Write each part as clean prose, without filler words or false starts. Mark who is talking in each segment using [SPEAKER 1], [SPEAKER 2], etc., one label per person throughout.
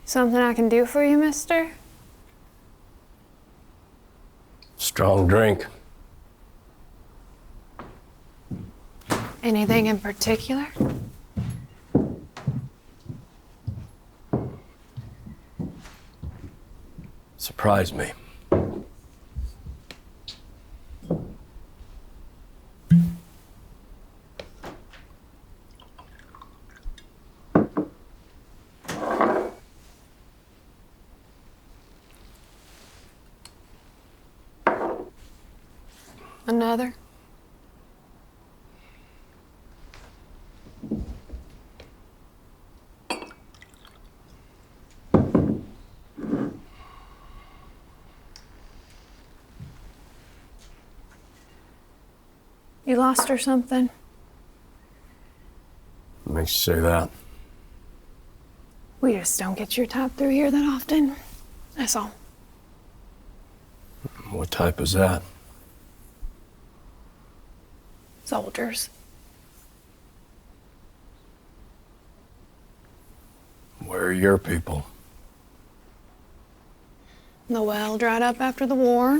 [SPEAKER 1] Something I can do for you, mister?
[SPEAKER 2] Strong drink.
[SPEAKER 1] Anything in particular?
[SPEAKER 2] Surprised me.
[SPEAKER 1] Another? You lost her something?
[SPEAKER 2] What makes you say that?
[SPEAKER 1] We just don't get your type through here that often. That's all.
[SPEAKER 2] What type is that?
[SPEAKER 1] Soldiers.
[SPEAKER 2] Where are your people?
[SPEAKER 1] The well dried up after the war,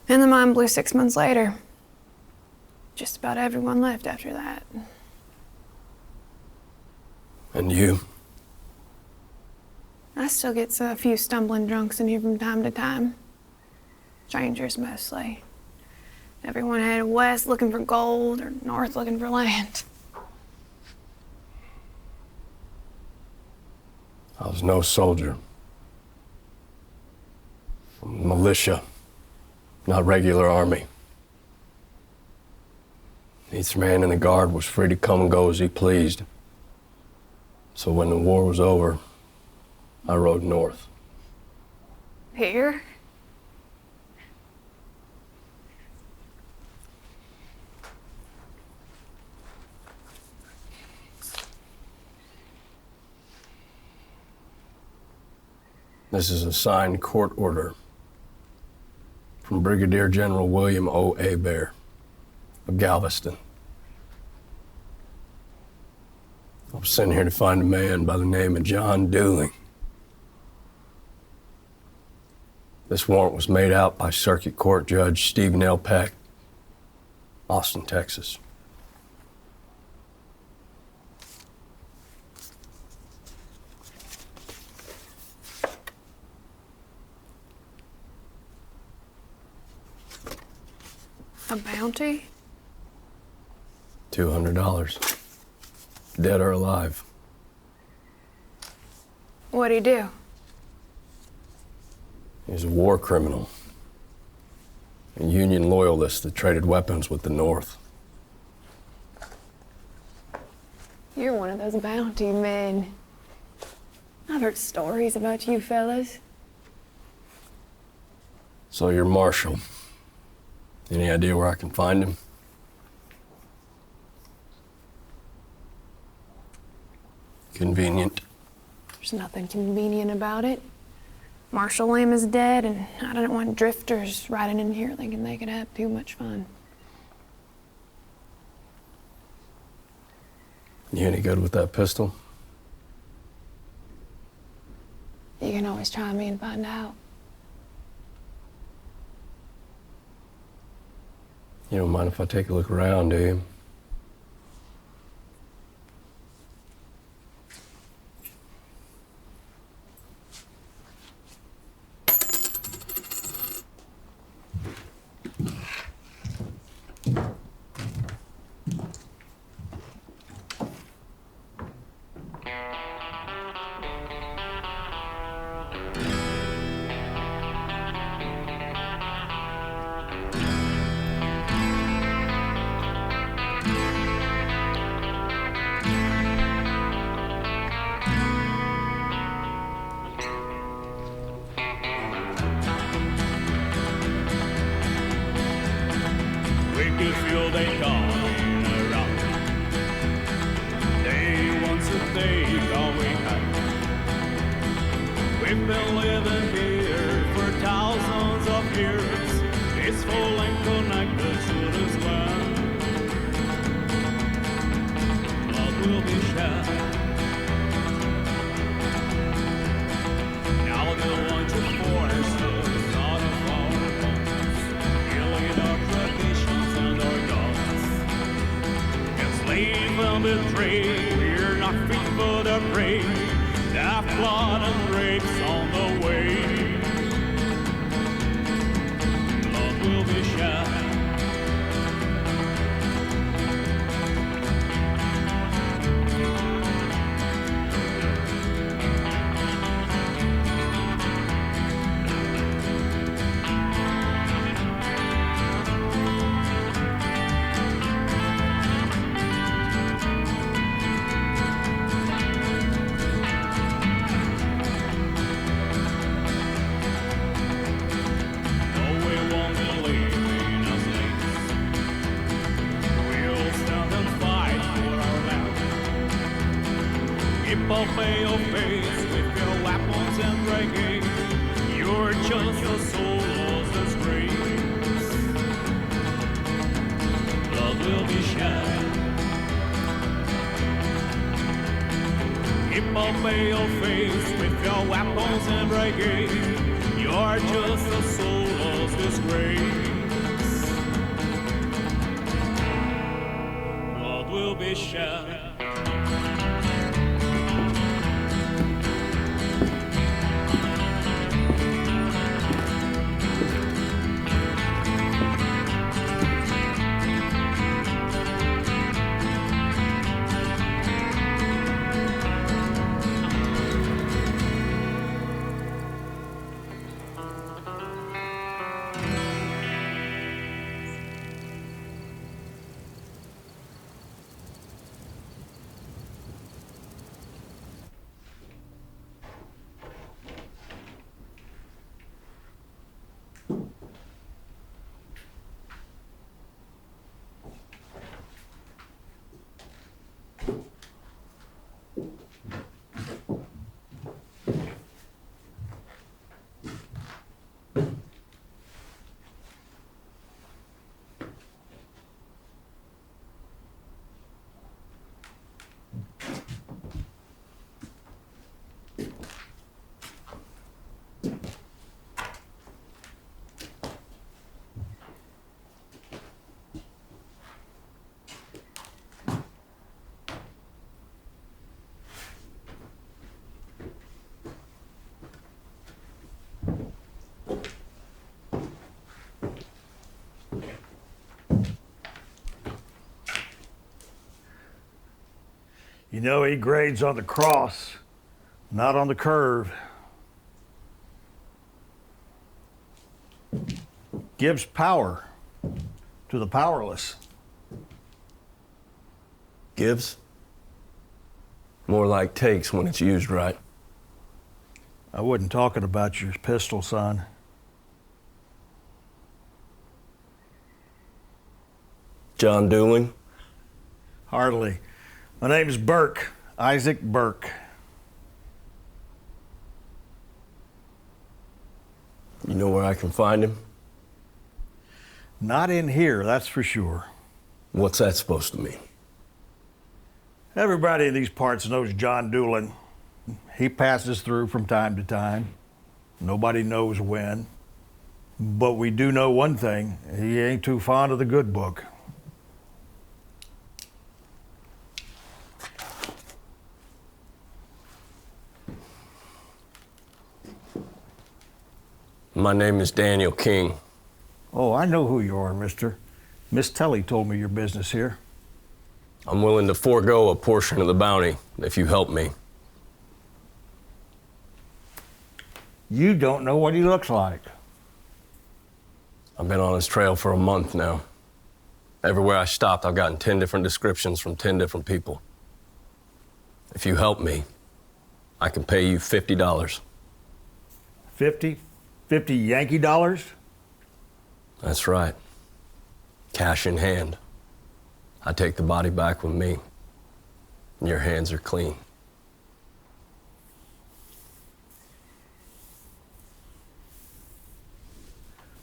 [SPEAKER 1] and the mine blew 6 months later. Just about everyone left after that.
[SPEAKER 2] And you?
[SPEAKER 1] I still get a few stumbling drunks in here from time to time. Strangers mostly. Everyone headed west looking for gold or north looking for land.
[SPEAKER 2] I was no soldier. Militia, not regular army. Each man in the guard was free to come and go as he pleased. So when the war was over, I rode north.
[SPEAKER 1] Here?
[SPEAKER 2] This is a signed court order from Brigadier General William O. Hebert of Galveston. I was sent here to find a man by the name of John Dooling. This warrant was made out by Circuit Court Judge Stephen L. Peck, Austin, Texas.
[SPEAKER 1] A bounty?
[SPEAKER 2] $200. Dead or alive.
[SPEAKER 1] What'd he do?
[SPEAKER 2] He's a war criminal. A Union loyalist that traded weapons with the North.
[SPEAKER 1] You're one of those bounty men. I've heard stories about you fellas.
[SPEAKER 2] So you're Marshal. Any idea where I can find him? Convenient.
[SPEAKER 1] There's nothing convenient about it. Marshal Lamb is dead, and I don't want drifters riding in here thinking they could have too much fun.
[SPEAKER 2] You any good with that pistol?
[SPEAKER 1] You can always try me and find out.
[SPEAKER 2] You don't mind if I take a look around, do you?
[SPEAKER 3] Feel they coming around. Day once a day going high. We've been living here for thousands of years, peaceful and connected to this land. Blood will be shed, betray. We're not fit for the prey. That blood and grapes on the way. Blood will be shed. Obey your face with your weapons and breaking. You're just a soul's disgrace. Blood will be shed. Keep obey your face with your weapons and breaking. You're just a soul's disgrace. Blood will be shed.
[SPEAKER 4] You know, he grades on the cross, not on the curve. Gives power to the powerless.
[SPEAKER 2] Gives? More like takes when it's used right.
[SPEAKER 4] I wasn't talking about your pistol, son.
[SPEAKER 2] John Dooling?
[SPEAKER 4] Hardly. My name's Burke, Isaac Burke.
[SPEAKER 2] You know where I can find him?
[SPEAKER 4] Not in here, that's for sure.
[SPEAKER 2] What's that supposed to mean?
[SPEAKER 4] Everybody in these parts knows John Dooling. He passes through from time to time. Nobody knows when. But we do know one thing, he ain't too fond of the good book.
[SPEAKER 2] My name is Daniel King.
[SPEAKER 4] Oh, I know who you are, mister. Miss Tellie told me your business here.
[SPEAKER 2] I'm willing to forego a portion of the bounty if you help me.
[SPEAKER 4] You don't know what he looks like.
[SPEAKER 2] I've been on his trail for a month now. Everywhere I stopped, I've gotten 10 different descriptions from 10 different people. If you help me, I can pay you $50.
[SPEAKER 4] 50 Yankee dollars?
[SPEAKER 2] That's right. Cash in hand. I take the body back with me. Your hands are clean.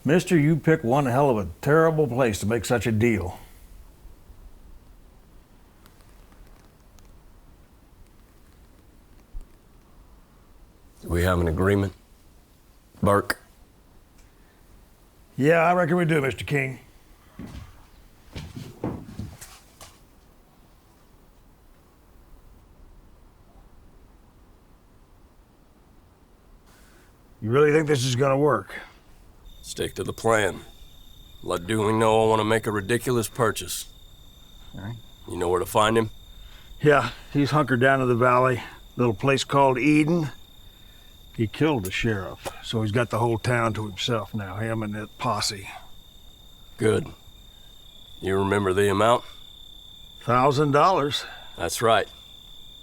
[SPEAKER 4] Mister, you pick one hell of a terrible place to make such a deal.
[SPEAKER 2] Do we have an agreement? Burke?
[SPEAKER 4] Yeah, I reckon we do, Mr. King. You really think this is gonna work?
[SPEAKER 2] Stick to the plan. Let Dooling know I want to make a ridiculous purchase.
[SPEAKER 4] All right.
[SPEAKER 2] You know where to find him?
[SPEAKER 4] Yeah, he's hunkered down in the valley. Little place called Eden. He killed the sheriff, so he's got the whole town to himself now, him and that posse.
[SPEAKER 2] Good. You remember the amount?
[SPEAKER 4] $1,000.
[SPEAKER 2] That's right.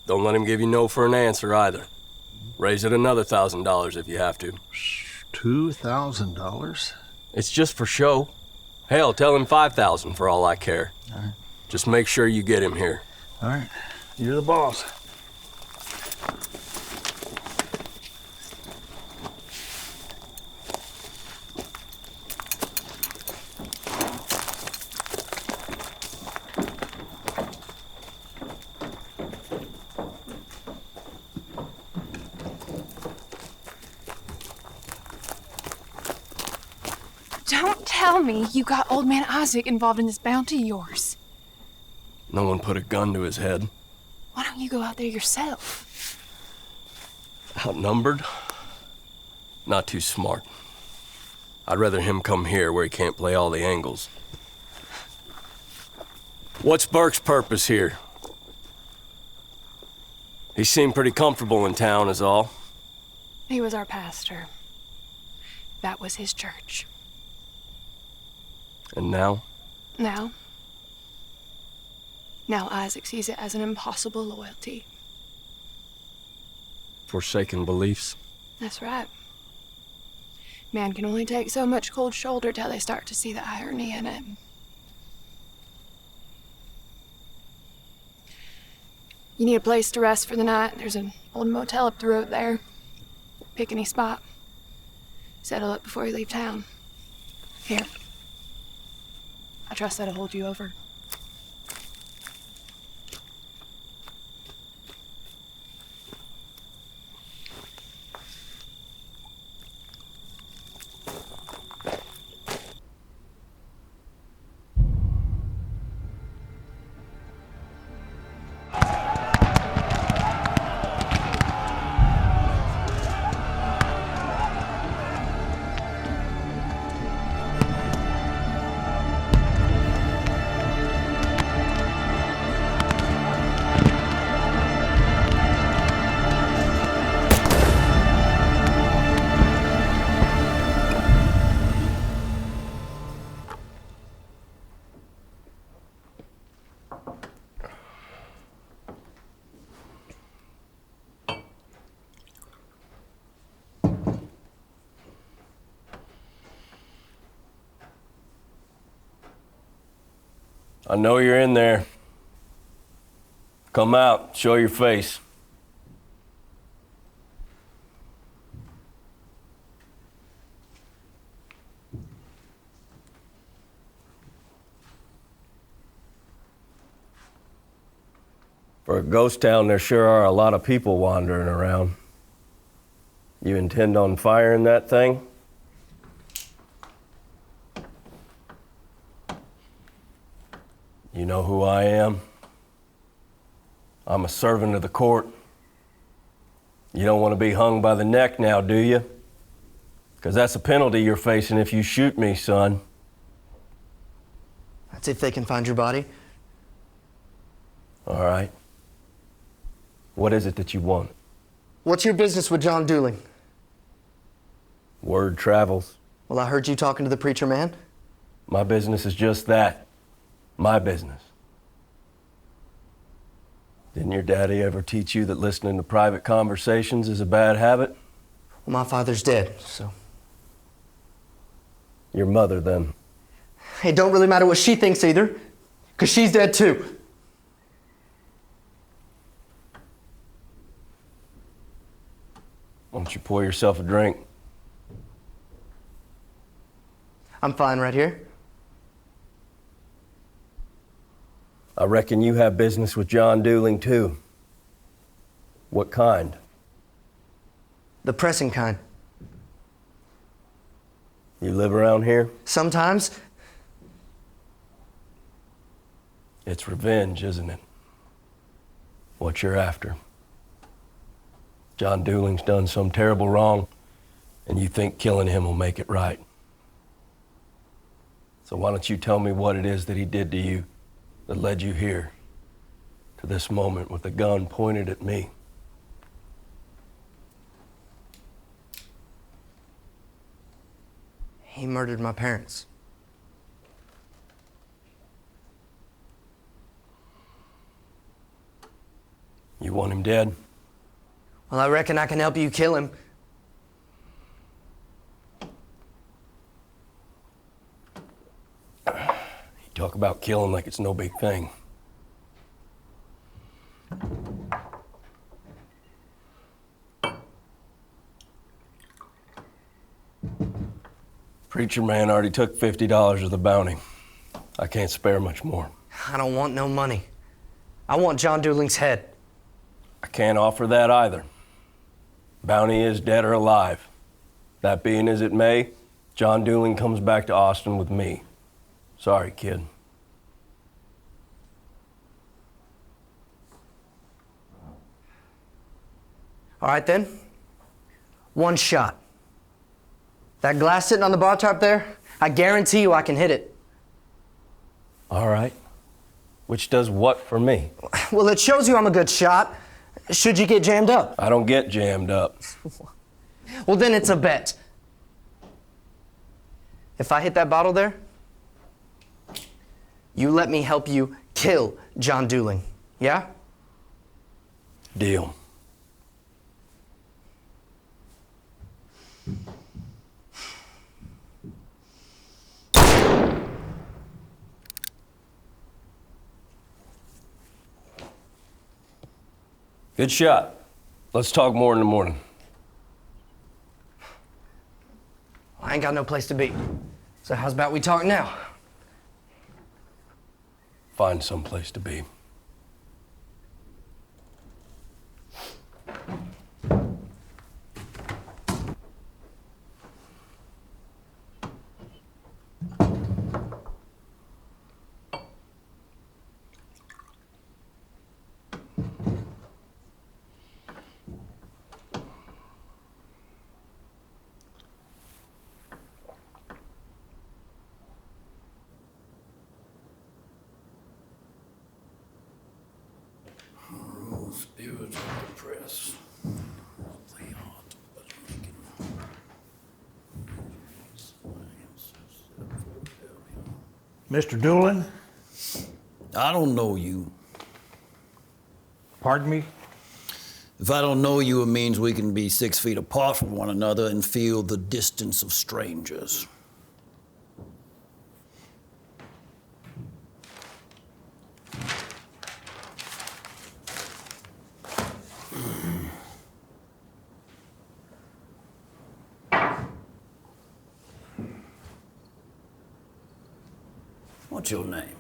[SPEAKER 2] Don't let him give you no for an answer either. Raise it another $1,000 if you have to.
[SPEAKER 4] $2,000?
[SPEAKER 2] It's just for show. Hell, tell him 5,000 for all I care.
[SPEAKER 4] All right.
[SPEAKER 2] Just make sure you get him here.
[SPEAKER 4] All right. You're the boss.
[SPEAKER 1] Don't tell me you got old man Isaac involved in this bounty of yours.
[SPEAKER 2] No one put a gun to his head.
[SPEAKER 1] Why don't you go out there yourself?
[SPEAKER 2] Outnumbered? Not too smart. I'd rather him come here where he can't play all the angles. What's Burke's purpose here? He seemed pretty comfortable in town is all.
[SPEAKER 1] He was our pastor. That was his church.
[SPEAKER 2] And now?
[SPEAKER 1] Now Isaac sees it as an impossible loyalty.
[SPEAKER 2] Forsaken beliefs?
[SPEAKER 1] That's right. Man can only take so much cold shoulder till they start to see the irony in it. You need a place to rest for the night. There's an old motel up the road there. Pick any spot. Settle up before you leave town. Here. I trust that'll hold you over.
[SPEAKER 2] I know you're in there. Come out, show your face. For a ghost town, there sure are a lot of people wandering around. You intend on firing that thing? You know who I am? I'm a servant of the court. You don't want to be hung by the neck now, do you? Because that's a penalty you're facing if you shoot me, son.
[SPEAKER 5] That's if they can find your body.
[SPEAKER 2] All right. What is it that you want?
[SPEAKER 5] What's your business with John Dooling?
[SPEAKER 2] Word travels.
[SPEAKER 5] Well, I heard you talking to the preacher man.
[SPEAKER 2] My business is just that. My business. Didn't your daddy ever teach you that listening to private conversations is a bad habit?
[SPEAKER 5] Well, my father's dead, so...
[SPEAKER 2] Your mother, then?
[SPEAKER 5] It don't really matter what she thinks either, because she's dead too.
[SPEAKER 2] Why don't you pour yourself a drink?
[SPEAKER 5] I'm fine right here.
[SPEAKER 2] I reckon you have business with John Dooling, too. What kind?
[SPEAKER 5] The pressing kind.
[SPEAKER 2] You live around here?
[SPEAKER 5] Sometimes.
[SPEAKER 2] It's revenge, isn't it? What you're after. John Dooling's done some terrible wrong. And you think killing him will make it right. So why don't you tell me what it is that he did to you that led you here, to this moment with a gun pointed at me?
[SPEAKER 5] He murdered my parents.
[SPEAKER 2] You want him dead?
[SPEAKER 5] Well, I reckon I can help you kill him.
[SPEAKER 2] You talk about killing like it's no big thing. Preacher man already took $50 of the bounty. I can't spare much more.
[SPEAKER 5] I don't want no money. I want John Dooling's head.
[SPEAKER 2] I can't offer that either. Bounty is dead or alive. That being as it may, John Dooling comes back to Austin with me. Sorry, kid.
[SPEAKER 5] All right, then. One shot. That glass sitting on the bar top there, I guarantee you I can hit it.
[SPEAKER 2] All right. Which does what for me?
[SPEAKER 5] Well, it shows you I'm a good shot. Should you get jammed up?
[SPEAKER 2] I don't get jammed up.
[SPEAKER 5] Well, then it's a bet. If I hit that bottle there, you let me help you kill John Dooling. Yeah?
[SPEAKER 2] Deal. Good shot. Let's talk more in the morning.
[SPEAKER 5] I ain't got no place to be. So how's about we talk now?
[SPEAKER 2] Find some place to be. Spirit of the press.
[SPEAKER 4] Mr. Dooling?
[SPEAKER 6] I don't know you.
[SPEAKER 4] Pardon me?
[SPEAKER 6] If I don't know you, it means we can be 6 feet apart from one another and feel the distance of strangers. What's your name?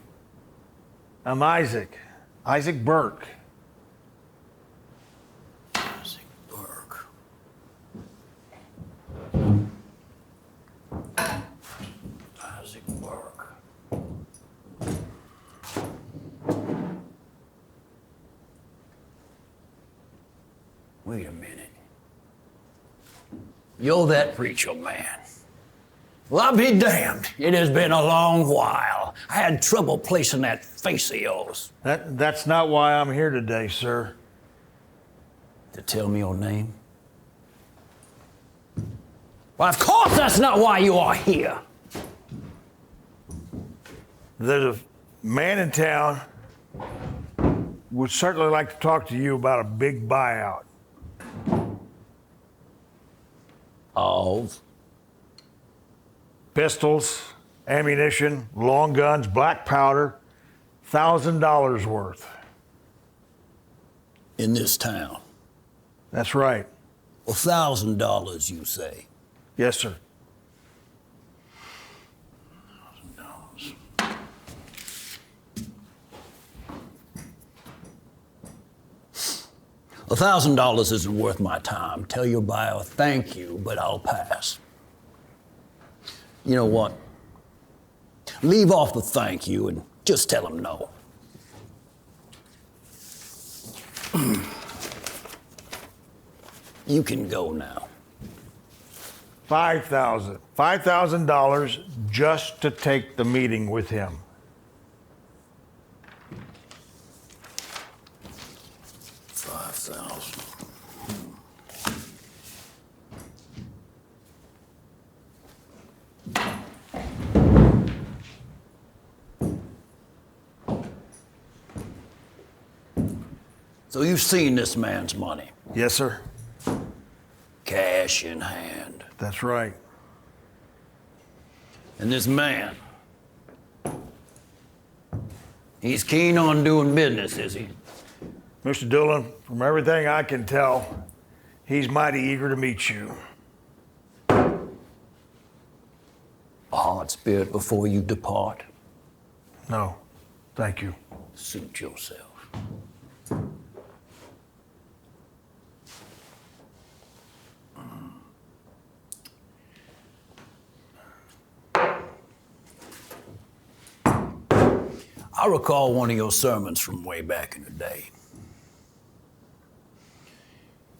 [SPEAKER 4] I'm Isaac. Isaac Burke.
[SPEAKER 6] Isaac Burke. Isaac Burke. Wait a minute. You're that preacher man. Well, I'll be damned. It has been a long while. I had trouble placing that face of yours.
[SPEAKER 4] That's not why I'm here today, sir.
[SPEAKER 6] To tell me your name? Well, of course that's not why you are here.
[SPEAKER 4] There's a man in town would certainly like to talk to you about a big buyout.
[SPEAKER 6] Of?
[SPEAKER 4] Pistols, ammunition, long guns, black powder, $1,000 worth.
[SPEAKER 6] In this town?
[SPEAKER 4] That's right.
[SPEAKER 6] $1,000, you say?
[SPEAKER 4] Yes, sir.
[SPEAKER 6] $1,000 isn't worth my time. Tell your buyer thank you, but I'll pass. You know what? Leave off the thank you and just tell him no. You can go now.
[SPEAKER 4] $5,000. $5,000 just to take the meeting with him.
[SPEAKER 6] $5,000. So you've seen this man's money?
[SPEAKER 4] Yes, sir.
[SPEAKER 6] Cash in hand.
[SPEAKER 4] That's right.
[SPEAKER 6] And this man, he's keen on doing business, is he?
[SPEAKER 4] Mr. Dooling, from everything I can tell, he's mighty eager to meet you.
[SPEAKER 6] A hard spirit before you depart.
[SPEAKER 4] No, thank you.
[SPEAKER 6] Suit yourself. I recall one of your sermons from way back in the day.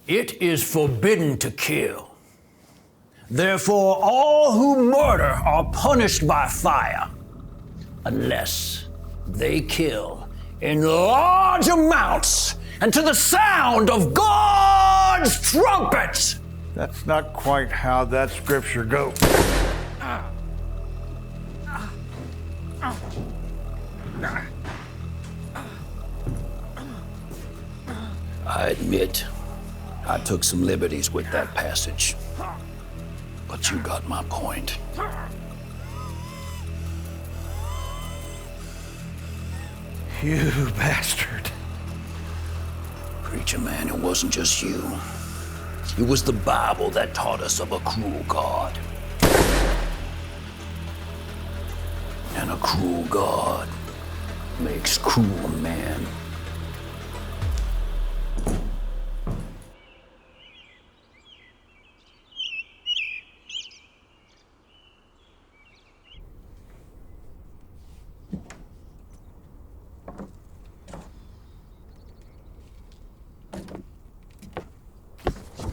[SPEAKER 6] It is forbidden to kill. Therefore, all who murder are punished by fire, unless they kill in large amounts and to the sound of God's trumpet.
[SPEAKER 4] That's not quite how that scripture goes.
[SPEAKER 6] I admit, I took some liberties with that passage, but you got my point.
[SPEAKER 4] You bastard.
[SPEAKER 6] Preacher man, it wasn't just you. It was the Bible that taught us of a cruel God. And a cruel God makes cruel men.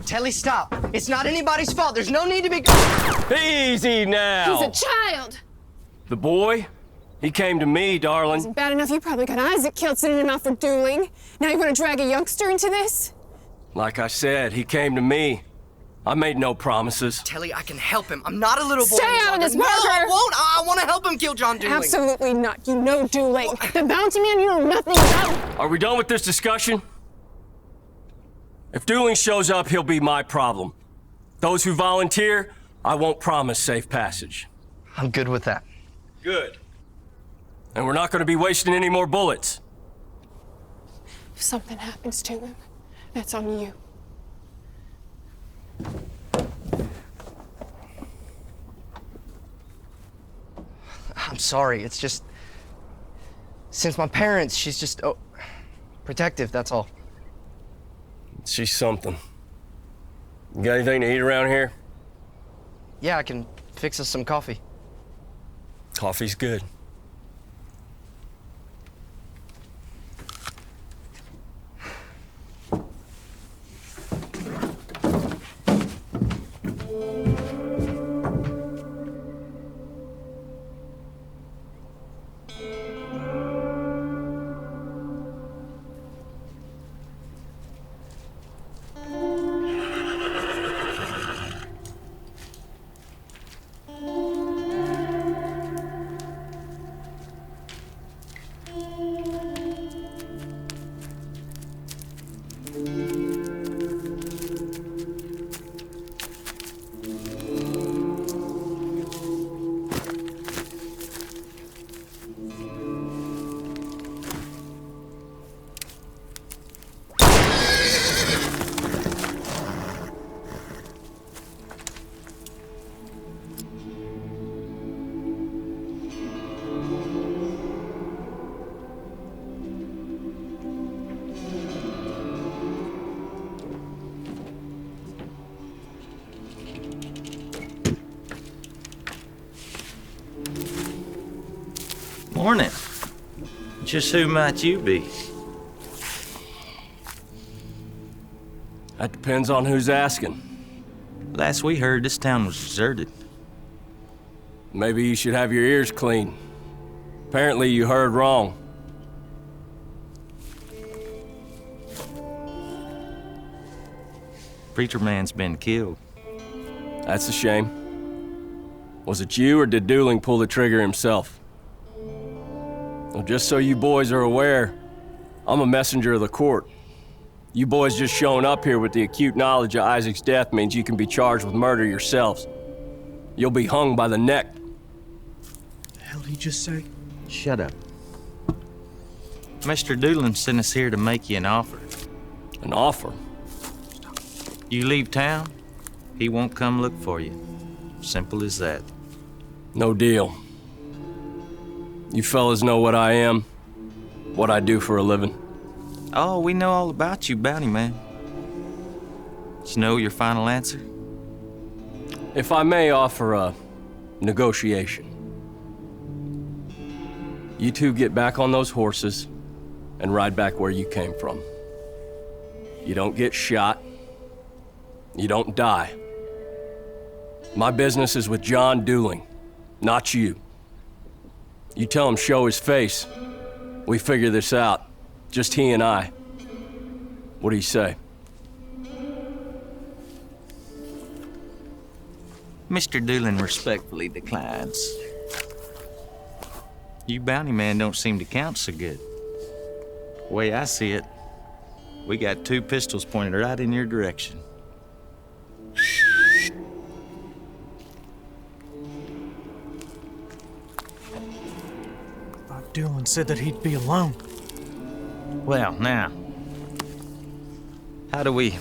[SPEAKER 5] Tellie, stop. It's not anybody's fault. There's no need to be...
[SPEAKER 2] Easy now.
[SPEAKER 1] He's a child.
[SPEAKER 2] The boy? He came to me, darling.
[SPEAKER 1] Isn't bad enough you probably got Isaac killed sending him out for dueling. Now you want to drag a youngster into this?
[SPEAKER 2] Like I said, he came to me. I made no promises.
[SPEAKER 5] Tellie, I can help him. I'm not a little boy.
[SPEAKER 1] Stay out of this,
[SPEAKER 5] No,
[SPEAKER 1] Parker.
[SPEAKER 5] I won't. I want to help him kill John Dooling.
[SPEAKER 1] Absolutely not. You know dueling. The bounty man you know nothing about.
[SPEAKER 2] Are we done with this discussion? If Dooling shows up, he'll be my problem. Those who volunteer, I won't promise safe passage.
[SPEAKER 5] I'm good with that.
[SPEAKER 2] Good. And we're not going to be wasting any more bullets.
[SPEAKER 1] If something happens to him, that's on you.
[SPEAKER 5] I'm sorry. It's just... Since my parents, she's just... protective, that's all.
[SPEAKER 2] She's something. You got anything to eat around here?
[SPEAKER 5] Yeah, I can fix us some coffee.
[SPEAKER 2] Coffee's good.
[SPEAKER 7] Morning. Just who might you be?
[SPEAKER 2] That depends on who's asking.
[SPEAKER 7] Last we heard, this town was deserted.
[SPEAKER 2] Maybe you should have your ears clean. Apparently you heard wrong.
[SPEAKER 7] Preacher man's been killed.
[SPEAKER 2] That's a shame. Was it you or did Dooling pull the trigger himself? Well, just so you boys are aware, I'm a messenger of the court. You boys just showing up here with the acute knowledge of Isaac's death means you can be charged with murder yourselves. You'll be hung by the neck.
[SPEAKER 8] The hell did he just say?
[SPEAKER 7] Shut up. Mr. Dooling sent us here to make you an offer.
[SPEAKER 2] An offer?
[SPEAKER 7] You leave town, he won't come look for you. Simple as that.
[SPEAKER 2] No deal. You fellas know what I am, what I do for a living.
[SPEAKER 7] Oh, we know all about you, bounty man. Did you know your final answer?
[SPEAKER 2] If I may offer a negotiation. You two get back on those horses and ride back where you came from. You don't get shot. You don't die. My business is with John Dooling, not you. You tell him show his face. We figure this out. Just he and I. What do you say?
[SPEAKER 7] Mr. Dooling respectfully declines. You bounty man don't seem to count so good. The way I see it, we got 2 pistols pointed right in your direction.
[SPEAKER 8] Dooling said that he'd be alone.
[SPEAKER 7] Well, now, how do we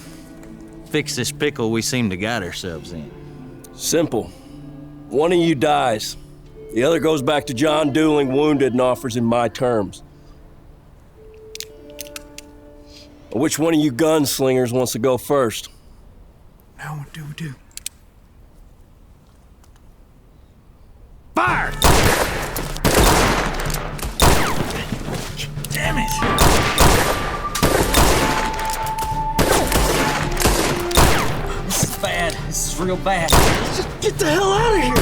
[SPEAKER 7] fix this pickle we seem to got ourselves in?
[SPEAKER 2] Simple. One of you dies. The other goes back to John Dooling wounded and offers him my terms. Which one of you gunslingers wants to go first?
[SPEAKER 8] Now what do we do?
[SPEAKER 6] Fire!
[SPEAKER 8] Damn it!
[SPEAKER 9] This is bad. This is real bad.
[SPEAKER 8] Just get the hell out of here!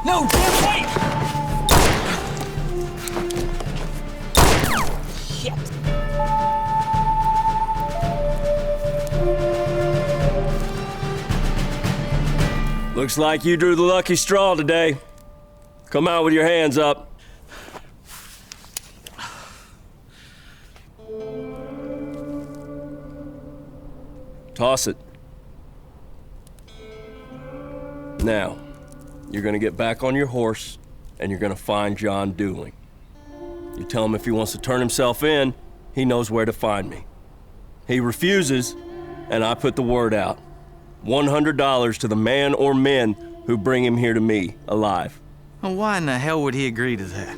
[SPEAKER 9] No, damn, wait! Shit.
[SPEAKER 2] Looks like you drew the lucky straw today. Come out with your hands up. Toss it. Now, you're gonna get back on your horse, and you're gonna find John Dooling. You tell him if he wants to turn himself in, he knows where to find me. He refuses, and I put the word out. $100 to the man or men who bring him here to me, alive.
[SPEAKER 7] Well, why in the hell would he agree to that?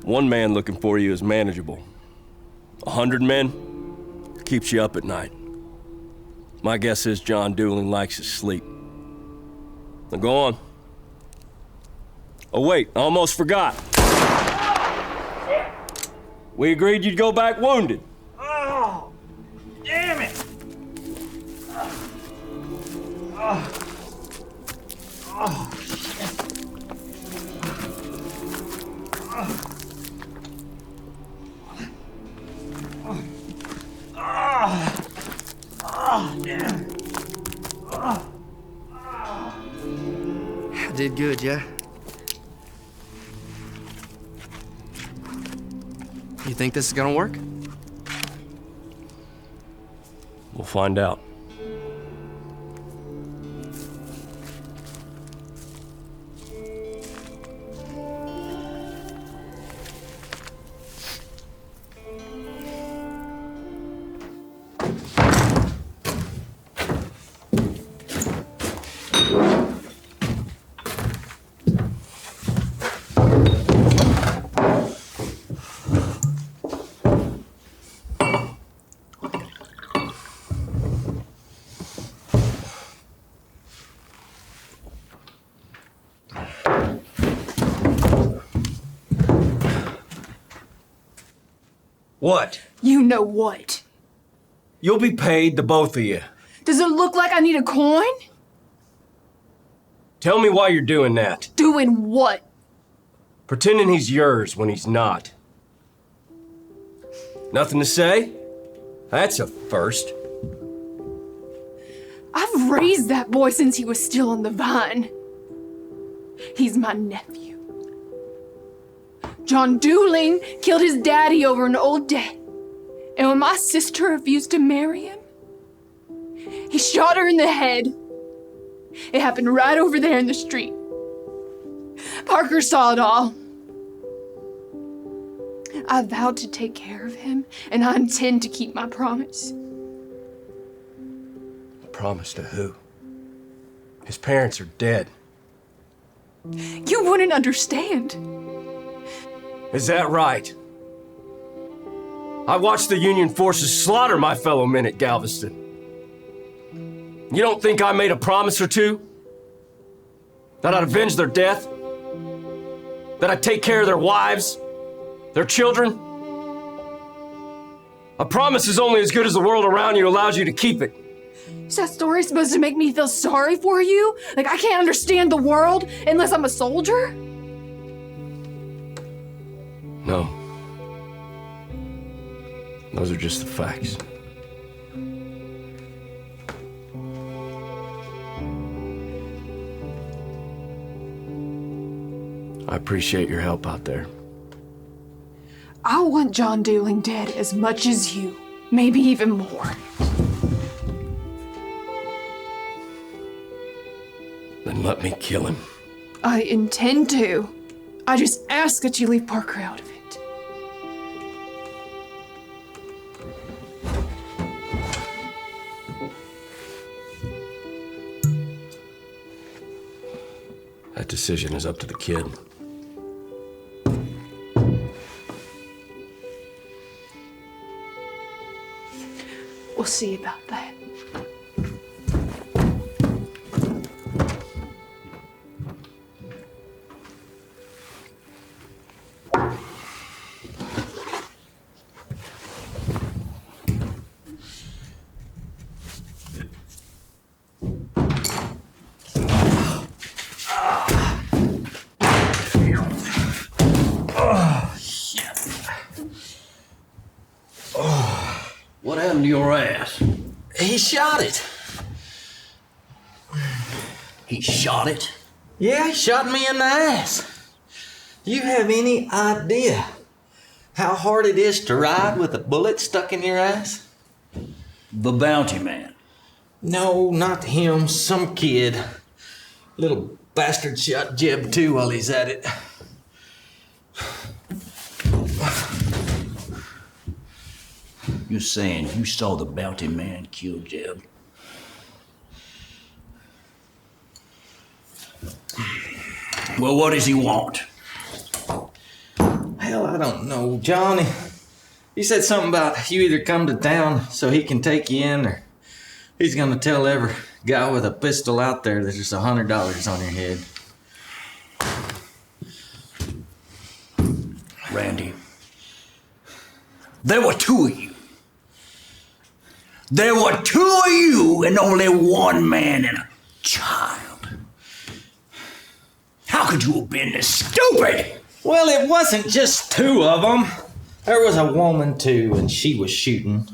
[SPEAKER 2] One man looking for you is manageable. 100 men keeps you up at night. My guess is John Dooling likes his sleep. Now go on. Oh wait, I almost forgot. We agreed you'd go back wounded.
[SPEAKER 6] Oh, damn it!
[SPEAKER 5] I did good, yeah? You think this is gonna work?
[SPEAKER 2] We'll find out.
[SPEAKER 6] What?
[SPEAKER 1] You know what?
[SPEAKER 6] You'll be paid, the both of you.
[SPEAKER 1] Does it look like I need a coin?
[SPEAKER 2] Tell me why you're doing that.
[SPEAKER 1] Doing what?
[SPEAKER 2] Pretending he's yours when he's not. Nothing to say? That's a first.
[SPEAKER 1] I've raised that boy since he was still on the vine. He's my nephew. John Dooling killed his daddy over an old debt. And when my sister refused to marry him, he shot her in the head. It happened right over there in the street. Parker saw it all. I vowed to take care of him, and I intend to keep my promise.
[SPEAKER 2] Promise to who? His parents are dead.
[SPEAKER 1] You wouldn't understand.
[SPEAKER 2] Is that right? I watched the Union forces slaughter my fellow men at Galveston. You don't think I made a promise or two? That I'd avenge their death? That I'd take care of their wives? Their children? A promise is only as good as the world around you allows you to keep it.
[SPEAKER 1] Is that story supposed to make me feel sorry for you? Like I can't understand the world unless I'm a soldier?
[SPEAKER 2] No. Those are just the facts. I appreciate your help out there.
[SPEAKER 1] I want John Dooling dead as much as you, maybe even more.
[SPEAKER 2] Then let me kill him.
[SPEAKER 1] I intend to. I just ask that you leave Parker out of it.
[SPEAKER 2] That decision is up to the kid.
[SPEAKER 1] We'll see about that.
[SPEAKER 6] What happened to your ass?
[SPEAKER 9] He shot it.
[SPEAKER 6] He shot it?
[SPEAKER 9] Yeah, he shot me in the ass. Do you have any idea how hard it is to ride with a bullet stuck in your ass?
[SPEAKER 6] The bounty man.
[SPEAKER 9] No, not him. Some kid. Little bastard shot Jeb too while he's at it.
[SPEAKER 6] You're saying you saw the bounty man kill Jeb? Well, what does he want?
[SPEAKER 9] Hell, I don't know, Johnny. He said something about you either come to town so he can take you in, or he's gonna tell every guy with a pistol out there that there's $100 on your head.
[SPEAKER 6] Randy, there were two of you. There were two of you and only one man and a child. How could you have been this stupid?
[SPEAKER 9] Well, it wasn't just two of them. There was a woman too, and she was shooting.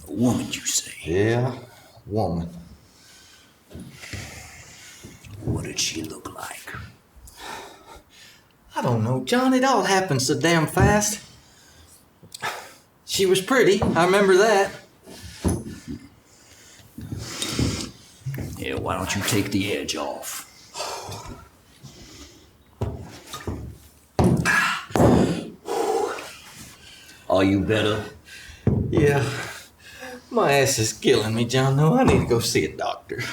[SPEAKER 6] A woman, you say?
[SPEAKER 9] Yeah, woman.
[SPEAKER 6] What did she look like?
[SPEAKER 9] I don't know, John. It all happened so damn fast. She was pretty. I remember that.
[SPEAKER 6] Yeah, why don't you take the edge off? Are you better?
[SPEAKER 9] Yeah. My ass is killing me, John. No, I need to go see a doctor.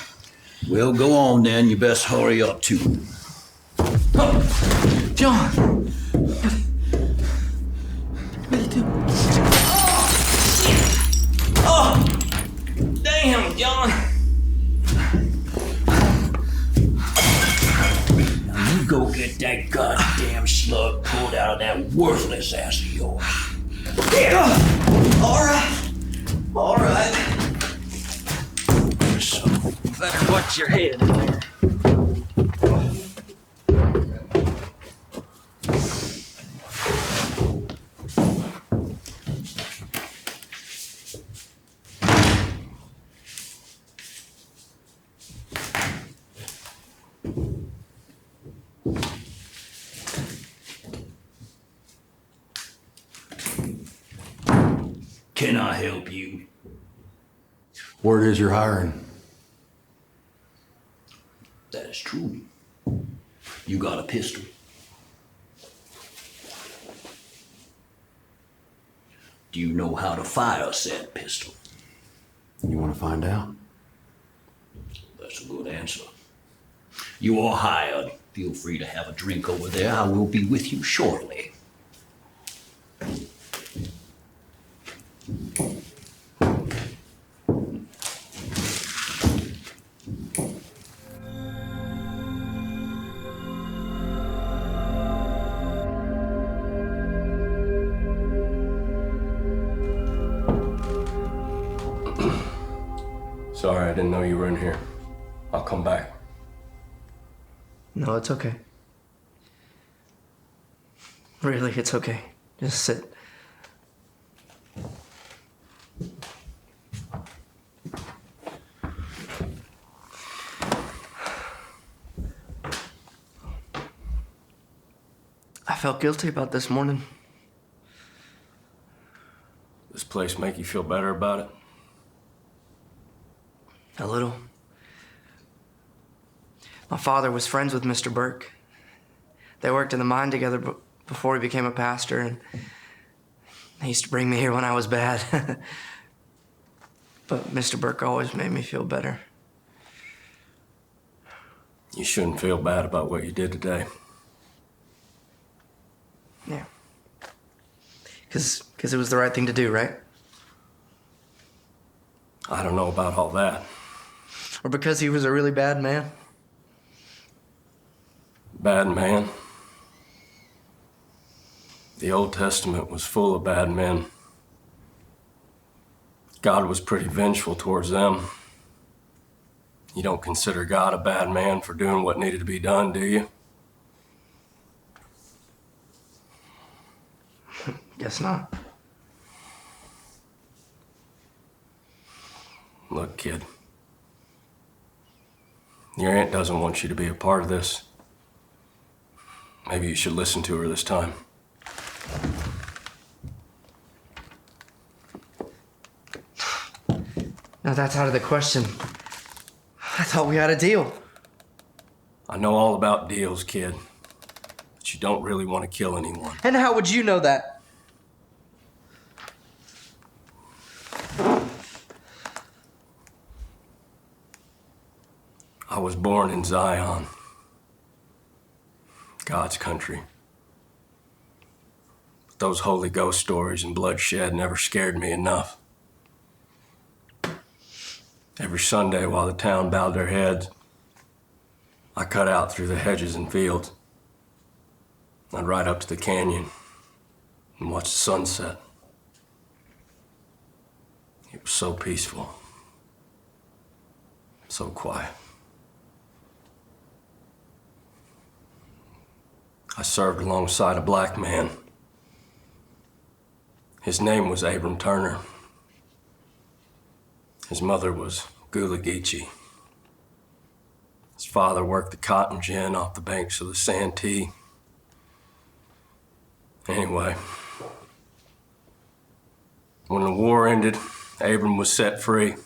[SPEAKER 6] Well, go on then. You best hurry up too.
[SPEAKER 9] John! What are you doing? Oh! Damn, John!
[SPEAKER 6] Now you go get that goddamn slug pulled out of that worthless ass of yours.
[SPEAKER 9] Yeah! All right. All right. Watch your head in there.
[SPEAKER 6] Can I help you?
[SPEAKER 10] Word is you're hiring.
[SPEAKER 6] That is true. You got a pistol. Do you know how to fire said pistol?
[SPEAKER 10] You want to find out?
[SPEAKER 6] That's a good answer. You are hired. Feel free to have a drink over there. I will be with you shortly.
[SPEAKER 2] Sorry, I didn't know you were in here. I'll come back.
[SPEAKER 5] No, it's okay. Really, it's okay. Just sit. I felt guilty about this morning.
[SPEAKER 2] This place make you feel better about it?
[SPEAKER 5] A little. My father was friends with Mr. Burke. They worked in the mine together before he became a pastor, and he used to bring me here when I was bad. But Mr. Burke always made me feel better.
[SPEAKER 2] You shouldn't feel bad about what you did today.
[SPEAKER 5] Yeah. Because it was the right thing to do, right?
[SPEAKER 2] I don't know about all that.
[SPEAKER 5] Or because he was a really bad man?
[SPEAKER 2] Bad man? The Old Testament was full of bad men. God was pretty vengeful towards them. You don't consider God a bad man for doing what needed to be done, do you?
[SPEAKER 5] Guess not.
[SPEAKER 2] Look, kid. Your aunt doesn't want you to be a part of this. Maybe you should listen to her this time.
[SPEAKER 5] Now that's out of the question. I thought we had a deal.
[SPEAKER 2] I know all about deals, kid. But you don't really want to kill anyone.
[SPEAKER 5] And how would you know that?
[SPEAKER 2] I was born in Zion, God's country. But those Holy Ghost stories and bloodshed never scared me enough. Every Sunday while the town bowed their heads, I cut out through the hedges and fields. I'd ride up to the canyon and watch the sunset. It was so peaceful, so quiet. I served alongside a black man. His name was Abram Turner. His mother was Gula Geechee. His father worked the cotton gin off the banks of the Santee. Anyway, when the war ended, Abram was set free.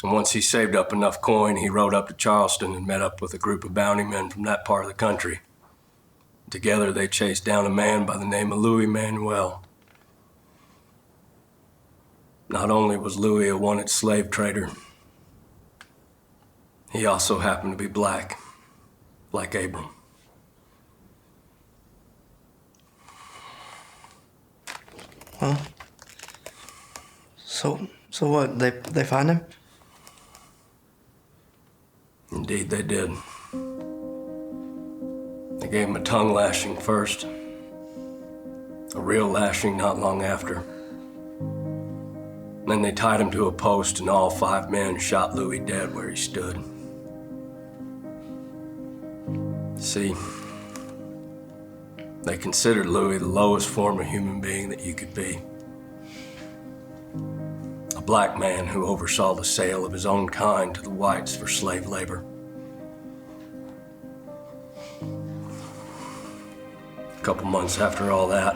[SPEAKER 2] And once he saved up enough coin, he rode up to Charleston and met up with a group of bounty men from that part of the country. Together, they chased down a man by the name of Louis Manuel. Not only was Louis a wanted slave trader, he also happened to be black, like Abram.
[SPEAKER 5] Well, so what? They find him?
[SPEAKER 2] Indeed, they did. They gave him a tongue lashing first, a real lashing not long after. Then they tied him to a post, and all 5 men shot Louis dead where he stood. See, they considered Louis the lowest form of human being that you could be. A black man who oversaw the sale of his own kind to the whites for slave labor. A couple months after all that,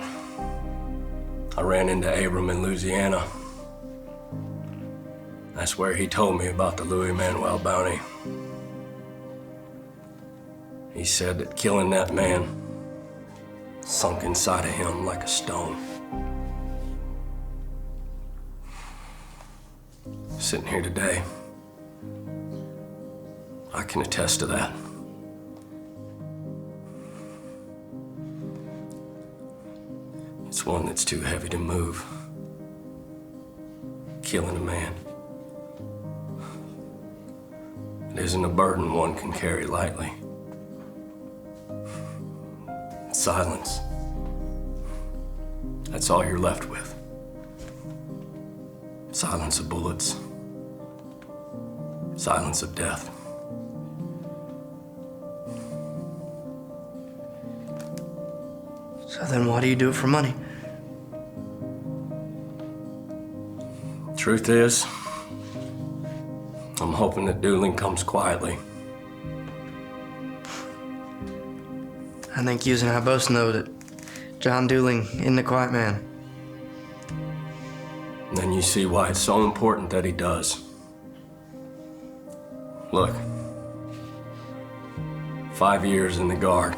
[SPEAKER 2] I ran into Abram in Louisiana. That's where he told me about the Louis Manuel bounty. He said that killing that man sunk inside of him like a stone. Sitting here today, I can attest to that. It's one that's too heavy to move. Killing a man. It isn't a burden one can carry lightly. Silence. That's all you're left with. Silence of bullets. Silence of death.
[SPEAKER 5] So then why do you do it for money?
[SPEAKER 2] Truth is, I'm hoping that Dooling comes quietly.
[SPEAKER 5] I think you and I both know that John Dooling isn't a quiet man.
[SPEAKER 2] And then you see why it's so important that he does. Look, 5 years in the Guard.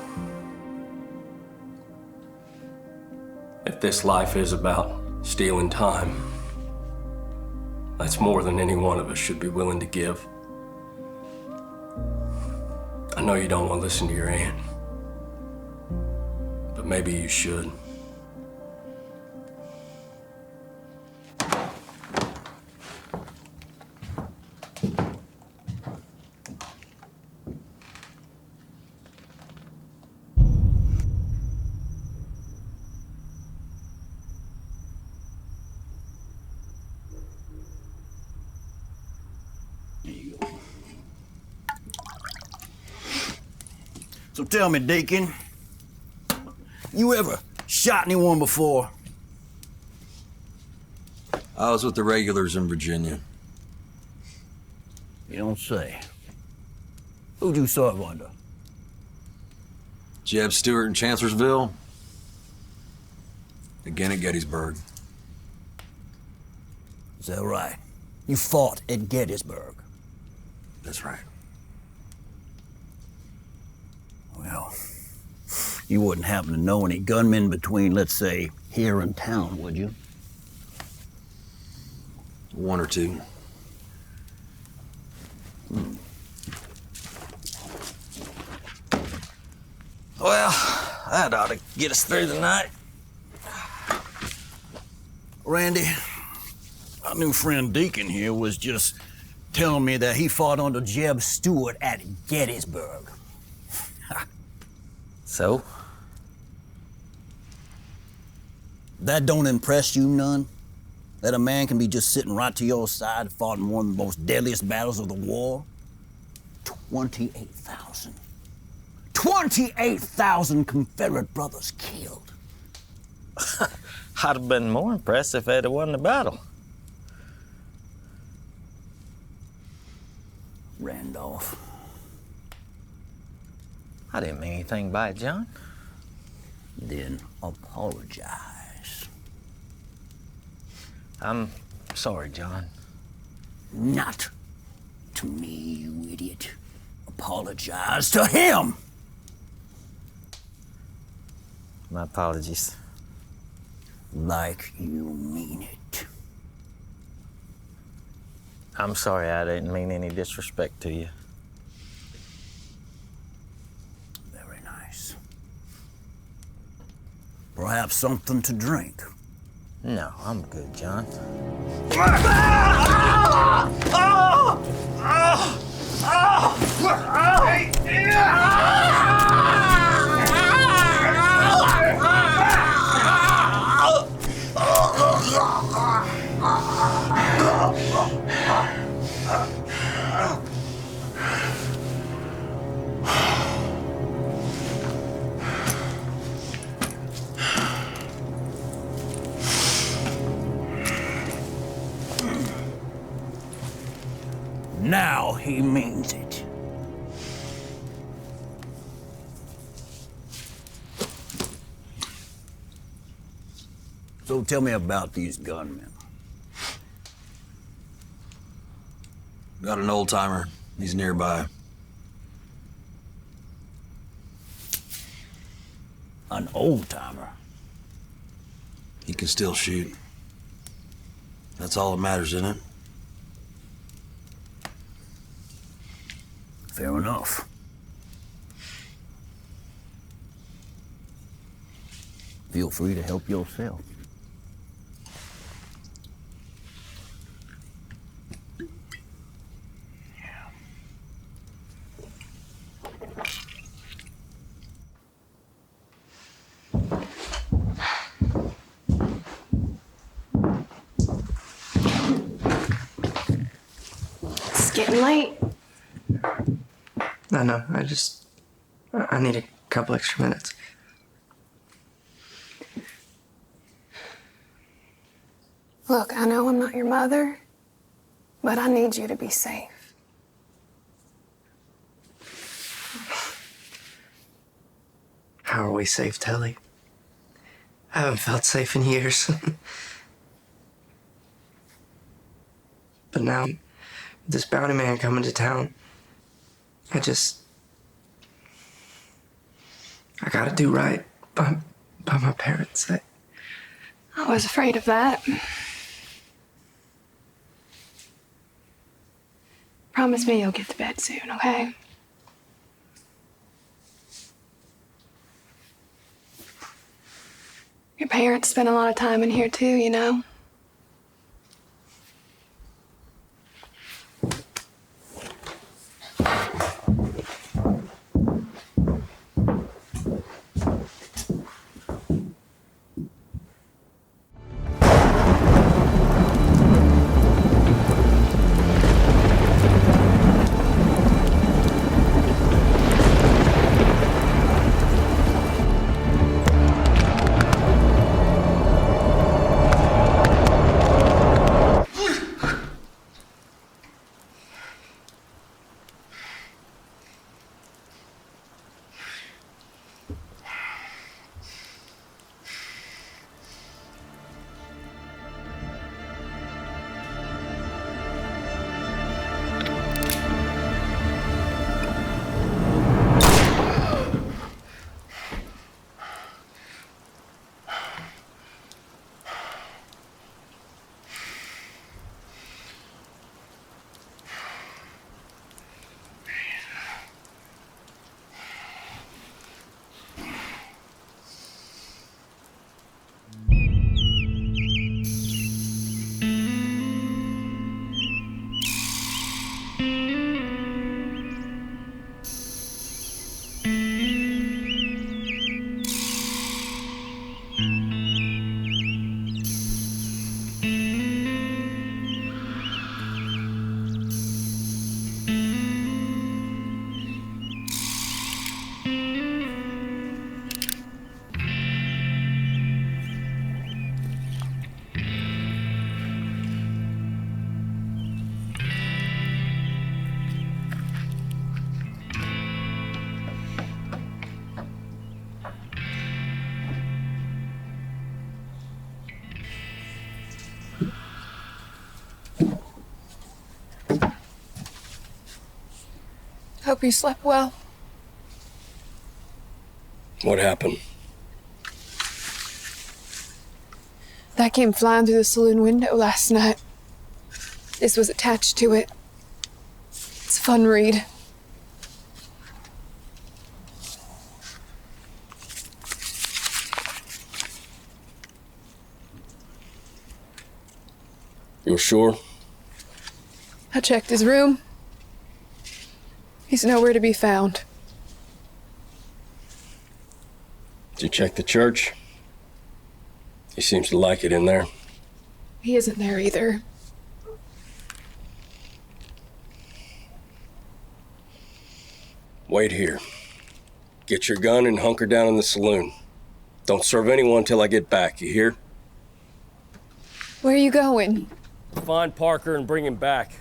[SPEAKER 2] If this life is about stealing time, that's more than any one of us should be willing to give. I know you don't want to listen to your aunt, but maybe you should.
[SPEAKER 6] So tell me, Deacon, you ever shot anyone before?
[SPEAKER 10] I was with the regulars in Virginia.
[SPEAKER 6] You don't say. Who'd you serve under?
[SPEAKER 10] Jeb Stewart in Chancellorsville. Again at Gettysburg.
[SPEAKER 6] Is that right? You fought at Gettysburg.
[SPEAKER 10] That's right.
[SPEAKER 6] Well, you wouldn't happen to know any gunmen between, let's say, here and town, would you?
[SPEAKER 10] One or two.
[SPEAKER 6] Well, that ought to get us through the night. Randy, our new friend Deacon here was just telling me that he fought under Jeb Stewart at Gettysburg.
[SPEAKER 9] So?
[SPEAKER 6] That don't impress you none? That a man can be just sitting right to your side, fought in one of the most deadliest battles of the war? 28,000. 28,000 Confederate brothers killed.
[SPEAKER 9] I'd have been more impressed if it had won the battle.
[SPEAKER 6] Randolph.
[SPEAKER 9] I didn't mean anything by it, John.
[SPEAKER 6] Then apologize.
[SPEAKER 9] I'm sorry, John.
[SPEAKER 6] Not to me, you idiot. Apologize to him!
[SPEAKER 9] My apologies.
[SPEAKER 6] Like you mean it.
[SPEAKER 9] I'm sorry I didn't mean any disrespect to you.
[SPEAKER 6] Very nice. Perhaps something to drink.
[SPEAKER 9] No, I'm good, John.
[SPEAKER 6] Now he means it. So tell me about these gunmen.
[SPEAKER 10] Got an old timer. He's nearby.
[SPEAKER 6] An old-timer?
[SPEAKER 10] He can still shoot. That's all that matters, isn't it?
[SPEAKER 6] Fair enough. Feel free to help yourself.
[SPEAKER 1] It's getting late.
[SPEAKER 5] No, I need a couple extra minutes.
[SPEAKER 1] Look, I know I'm not your mother, but I need you to be safe.
[SPEAKER 5] How are we safe, Tellie? I haven't felt safe in years. But now, with this bounty man coming to town, I gotta do right by my parents.
[SPEAKER 1] I was afraid of that. Promise me you'll get to bed soon, okay? Your parents spend a lot of time in here too, you know? Hope you slept well.
[SPEAKER 2] What happened?
[SPEAKER 1] That came flying through the saloon window last night. This was attached to it. It's a fun read.
[SPEAKER 2] You're sure?
[SPEAKER 1] I checked his room. He's nowhere to be found.
[SPEAKER 2] Did you check the church? He seems to like it in there.
[SPEAKER 1] He isn't there either.
[SPEAKER 2] Wait here. Get your gun and hunker down in the saloon. Don't serve anyone till I get back, you hear?
[SPEAKER 1] Where are you going?
[SPEAKER 2] Find Parker and bring him back.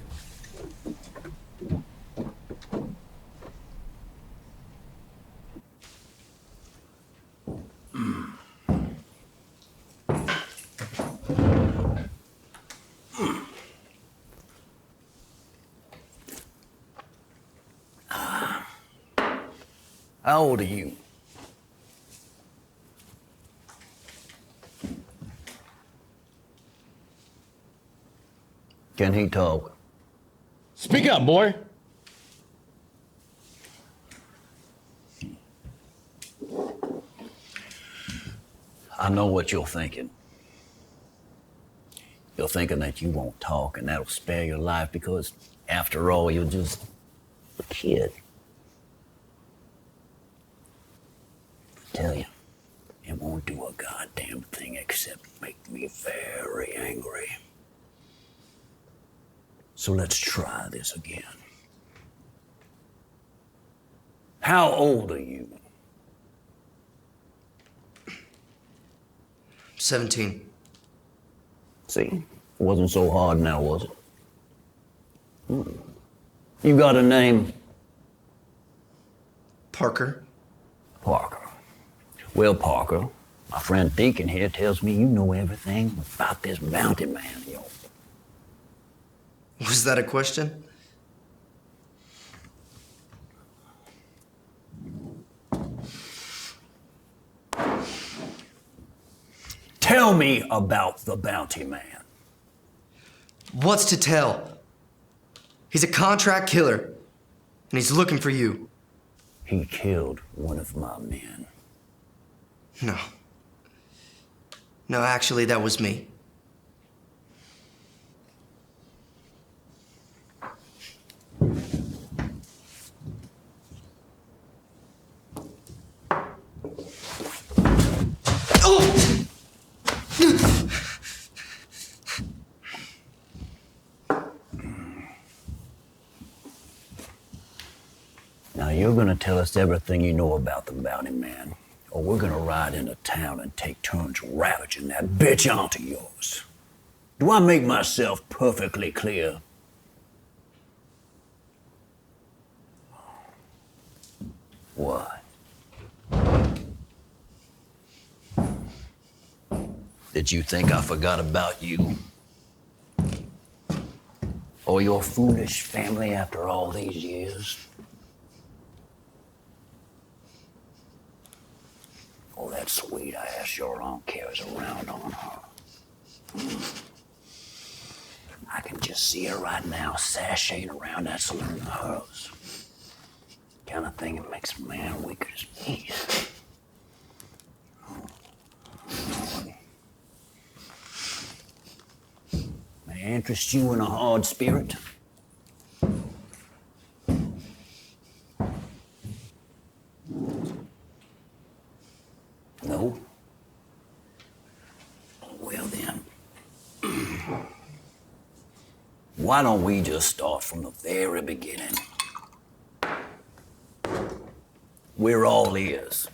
[SPEAKER 6] How old are you? Can he talk?
[SPEAKER 11] Speak up, boy.
[SPEAKER 6] I know what you're thinking. You're thinking that you won't talk and that'll spare your life because, after all, you're just a kid. I tell you, it won't do a goddamn thing except make me very angry. So let's try this again. How old are you?
[SPEAKER 5] 17.
[SPEAKER 6] See, wasn't so hard now, was it? You got a name?
[SPEAKER 5] Parker.
[SPEAKER 6] Parker. Well, Parker, my friend Deacon here tells me you know everything about this bounty man of yours.
[SPEAKER 5] Was that a question?
[SPEAKER 6] Tell me about the bounty man.
[SPEAKER 5] What's to tell? He's a contract killer, and he's looking for you.
[SPEAKER 6] He killed one of my men.
[SPEAKER 5] No. No, actually, that was me.
[SPEAKER 6] Now, you're gonna tell us everything you know about the bounty man, or we're gonna ride into town and take turns ravaging that bitch aunt of yours. Do I make myself perfectly clear? What? Did you think I forgot about you? Or your foolish family after all these years? Oh, that sweet ass your aunt carries around on her. I can just see her right now sashaying around that saloon of hers. Kind of thing that makes a man weak as peas. May I interest you in a hard spirit? No? Well then, why don't we just start from the very beginning? We're all ears.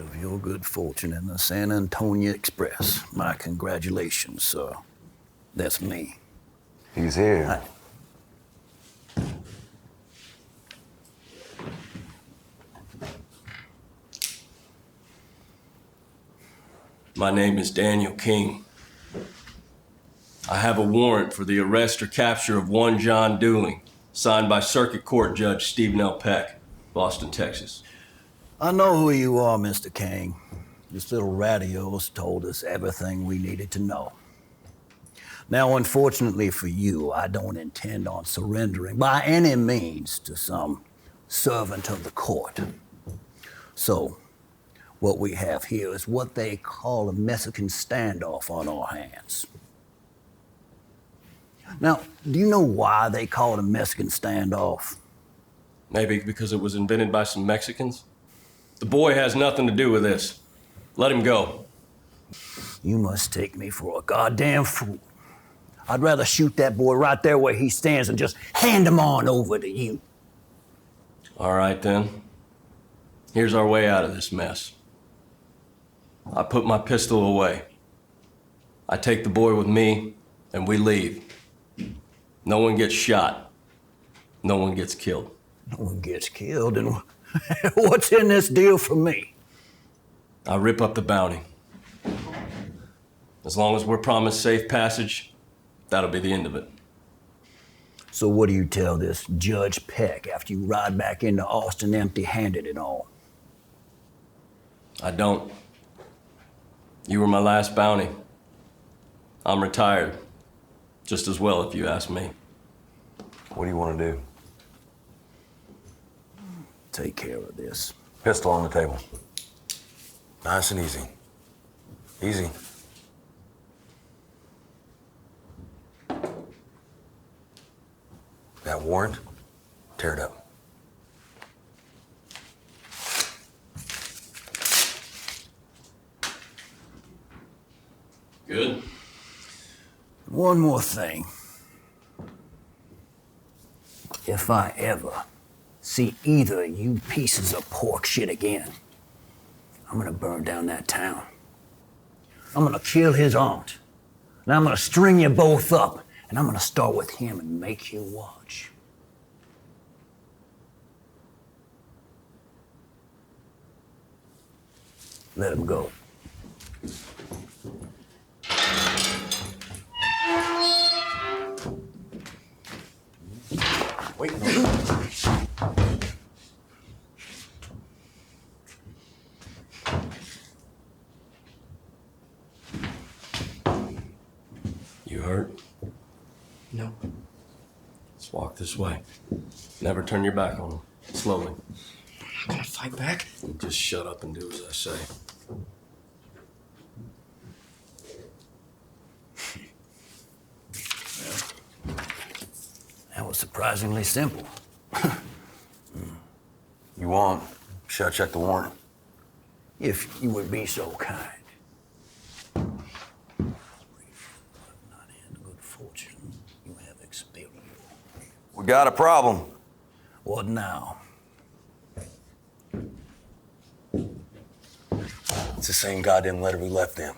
[SPEAKER 6] Of your good fortune in the San Antonio Express. My congratulations, sir. That's me.
[SPEAKER 12] He's here.
[SPEAKER 2] My name is Daniel King. I have a warrant for the arrest or capture of one John Dooling, signed by Circuit Court Judge Stephen L. Peck, Boston, Texas.
[SPEAKER 6] I know who you are, Mr. King. This little radio's told us everything we needed to know. Now, unfortunately for you, I don't intend on surrendering by any means to some servant of the court. So, what we have here is what they call a Mexican standoff on our hands. Now, do you know why they call it a Mexican standoff?
[SPEAKER 2] Maybe because it was invented by some Mexicans? The boy has nothing to do with this. Let him go.
[SPEAKER 6] You must take me for a goddamn fool. I'd rather shoot that boy right there where he stands than just hand him on over to you.
[SPEAKER 2] All right, then. Here's our way out of this mess. I put my pistol away. I take the boy with me, and we leave. No one gets shot. No one gets killed.
[SPEAKER 6] No one gets killed, and what's in this deal for me?
[SPEAKER 2] I rip up the bounty. As long as we're promised safe passage, that'll be the end of it.
[SPEAKER 6] So what do you tell this Judge Peck after you ride back into Austin empty-handed and all?
[SPEAKER 2] I don't. You were my last bounty. I'm retired. Just as well, if you ask me.
[SPEAKER 12] What do you want to do?
[SPEAKER 6] Take care of this.
[SPEAKER 12] Pistol on the table. Nice and easy. Easy. That warrant? Tear it up.
[SPEAKER 2] Good.
[SPEAKER 6] One more thing. If I ever see either of you pieces of pork shit again, I'm gonna burn down that town. I'm gonna kill his aunt. And I'm gonna string you both up. And I'm gonna start with him and make you watch. Let him go.
[SPEAKER 2] Wait. You hurt?
[SPEAKER 5] No.
[SPEAKER 2] Let's walk this way. Never turn your back on him. Slowly.
[SPEAKER 5] I'm not gonna fight back.
[SPEAKER 2] Just shut up and do as I say.
[SPEAKER 6] That was surprisingly simple.
[SPEAKER 12] You want? Should I check the warrant?
[SPEAKER 6] If you would be so kind.
[SPEAKER 12] We got a problem.
[SPEAKER 6] What now?
[SPEAKER 12] It's the same goddamn letter we left them.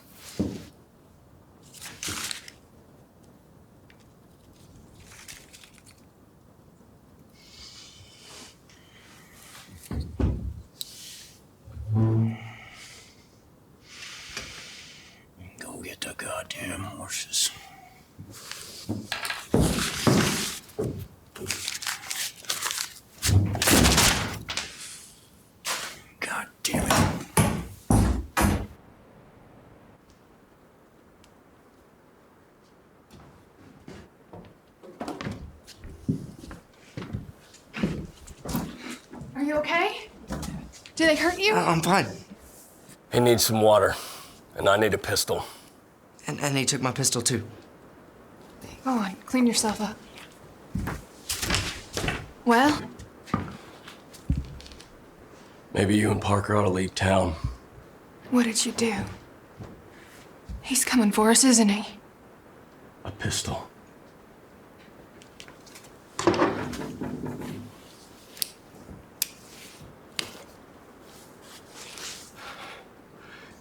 [SPEAKER 6] Go get the goddamn horses. God damn it.
[SPEAKER 1] Are you okay? Did they hurt you?
[SPEAKER 5] I'm fine.
[SPEAKER 2] He needs some water, and I need a pistol.
[SPEAKER 5] And he took my pistol too.
[SPEAKER 1] Go on, clean yourself up. Well?
[SPEAKER 2] Maybe you and Parker ought to leave town.
[SPEAKER 1] What did you do? He's coming for us, isn't he?
[SPEAKER 2] A pistol.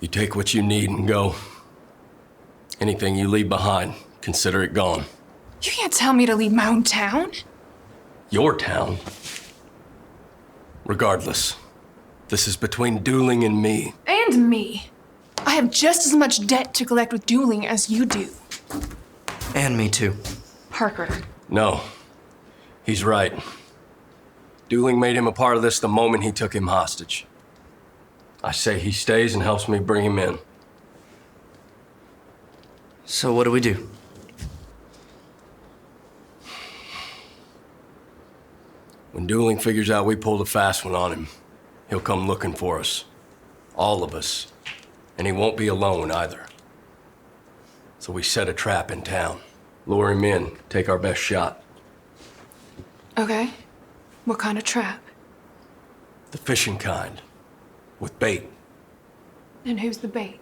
[SPEAKER 2] You take what you need and go. Anything you leave behind, consider it gone.
[SPEAKER 1] You can't tell me to leave my own town.
[SPEAKER 2] Your town. Regardless, this is between Dooling and me.
[SPEAKER 1] And me. I have just as much debt to collect with Dooling as you do.
[SPEAKER 5] And me too.
[SPEAKER 1] Parker.
[SPEAKER 2] No, he's right. Dooling made him a part of this the moment he took him hostage. I say he stays and helps me bring him in.
[SPEAKER 5] So what do we do?
[SPEAKER 2] When Dooling figures out we pulled a fast one on him, he'll come looking for us. All of us. And he won't be alone either. So we set a trap in town. Lure him in, take our best shot.
[SPEAKER 1] Okay. What kind of trap?
[SPEAKER 2] The fishing kind. With bait.
[SPEAKER 1] And who's the bait?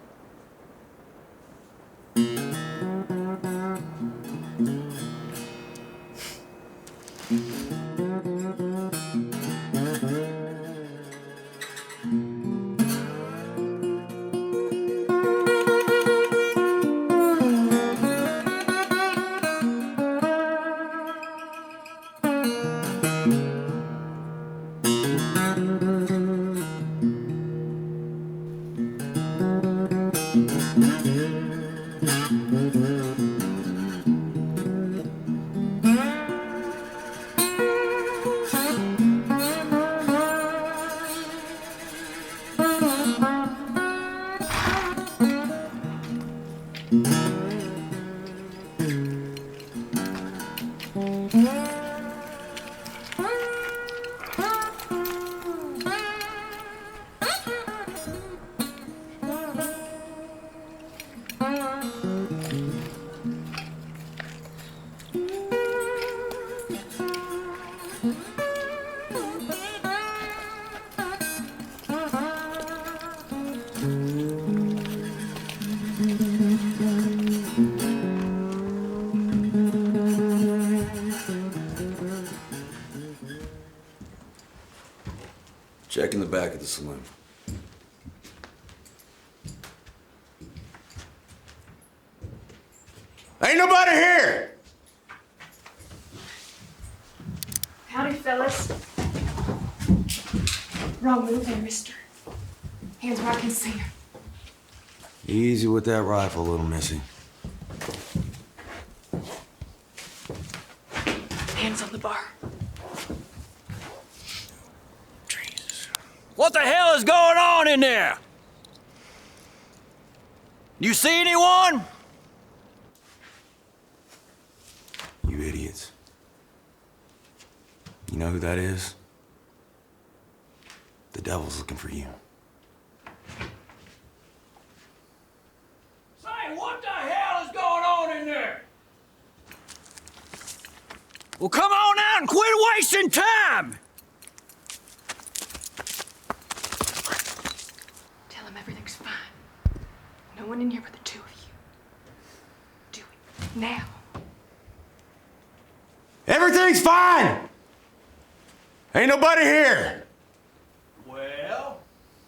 [SPEAKER 10] Check in the back of the saloon. Ain't nobody here!
[SPEAKER 1] Howdy, fellas. Wrong move there, mister. Hands where I can see 'em.
[SPEAKER 10] Easy with that rifle, little missy.
[SPEAKER 1] Hands on the bar.
[SPEAKER 6] What the hell is going on in there? You see anyone?
[SPEAKER 10] You idiots. You know who that is? The devil's looking for you.
[SPEAKER 6] Say, what the hell is going on in there? Well, come on out and quit wasting time!
[SPEAKER 1] Tell him everything's fine. No one in here but the two of you. Do it. Now.
[SPEAKER 10] Everything's fine! Ain't nobody here!
[SPEAKER 6] Well,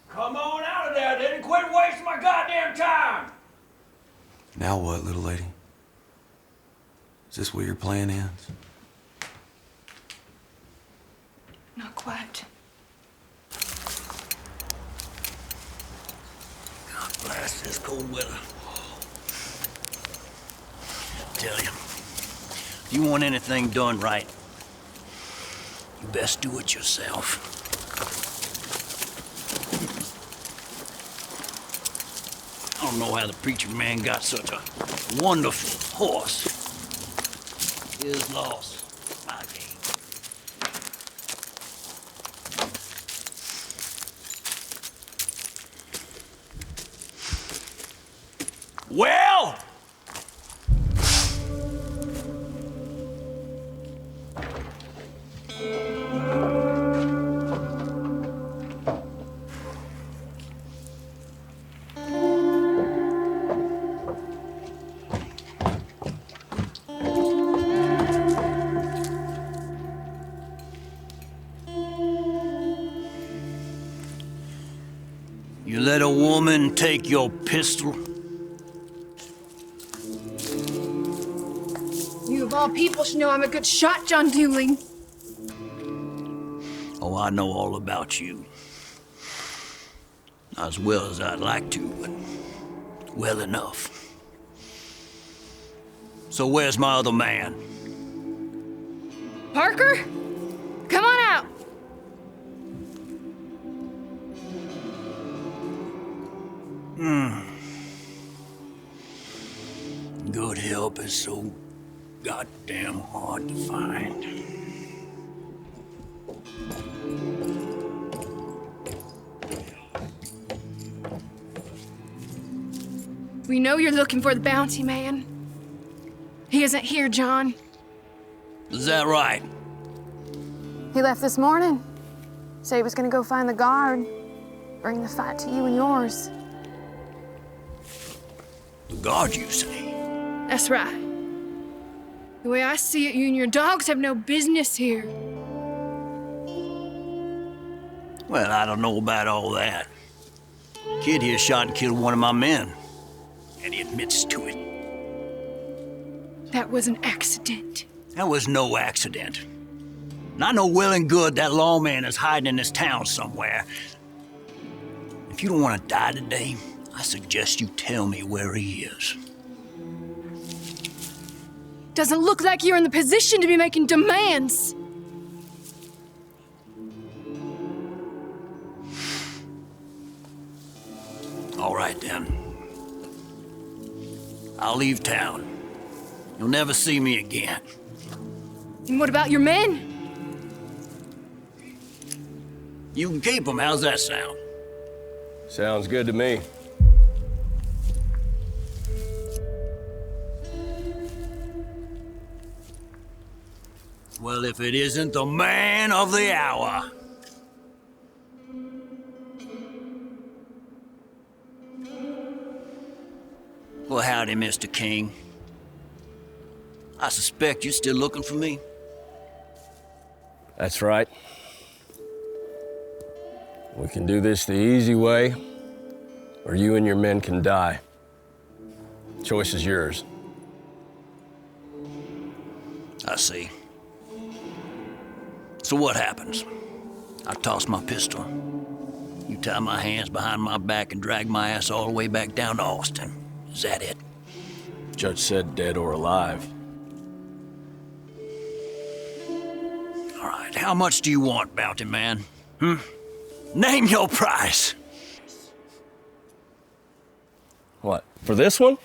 [SPEAKER 6] come on out of there then and quit wasting my goddamn time!
[SPEAKER 10] Now what, little lady? Is this where your plan ends?
[SPEAKER 1] Not quite.
[SPEAKER 6] God bless this cold weather. Tell you, if you want anything done right, you best do it yourself. I don't know how the preacher man got such a wonderful horse. His loss, my gain. Well, you let a woman take your pistol?
[SPEAKER 1] You of all people should know I'm a good shot, John Dooling.
[SPEAKER 6] Oh, I know all about you. Not as well as I'd like to, but well enough. So where's my other man?
[SPEAKER 1] Parker? Come on out.
[SPEAKER 6] Good help is so goddamn hard to find.
[SPEAKER 1] We know you're looking for the bounty man. He isn't here, John.
[SPEAKER 6] Is that right?
[SPEAKER 1] He left this morning. Said he was gonna go find the guard. Bring the fight to you and yours.
[SPEAKER 6] The guard, you say?
[SPEAKER 1] That's right. The way I see it, you and your dogs have no business here.
[SPEAKER 6] Well, I don't know about all that. Kid here shot and killed one of my men, and he admits to it.
[SPEAKER 1] That was an accident.
[SPEAKER 6] That was no accident. And I know well and good that lawman is hiding in this town somewhere. If you don't want to die today, I suggest you tell me where he is.
[SPEAKER 1] Doesn't look like you're in the position to be making demands.
[SPEAKER 6] All right, then. I'll leave town. You'll never see me again.
[SPEAKER 1] And what about your men?
[SPEAKER 6] You can keep them. How's that sound?
[SPEAKER 2] Sounds good to me.
[SPEAKER 6] Well, if it isn't the man of the hour. Well, howdy, Mr. King. I suspect you're still looking for me.
[SPEAKER 2] That's right. We can do this the easy way, or you and your men can die. Choice is yours.
[SPEAKER 6] I see. So what happens? I toss my pistol. You tie my hands behind my back and drag my ass all the way back down to Austin. Is that it?
[SPEAKER 2] Judge said dead or alive.
[SPEAKER 6] All right, how much do you want, bounty man? Name your price.
[SPEAKER 2] What, for this one?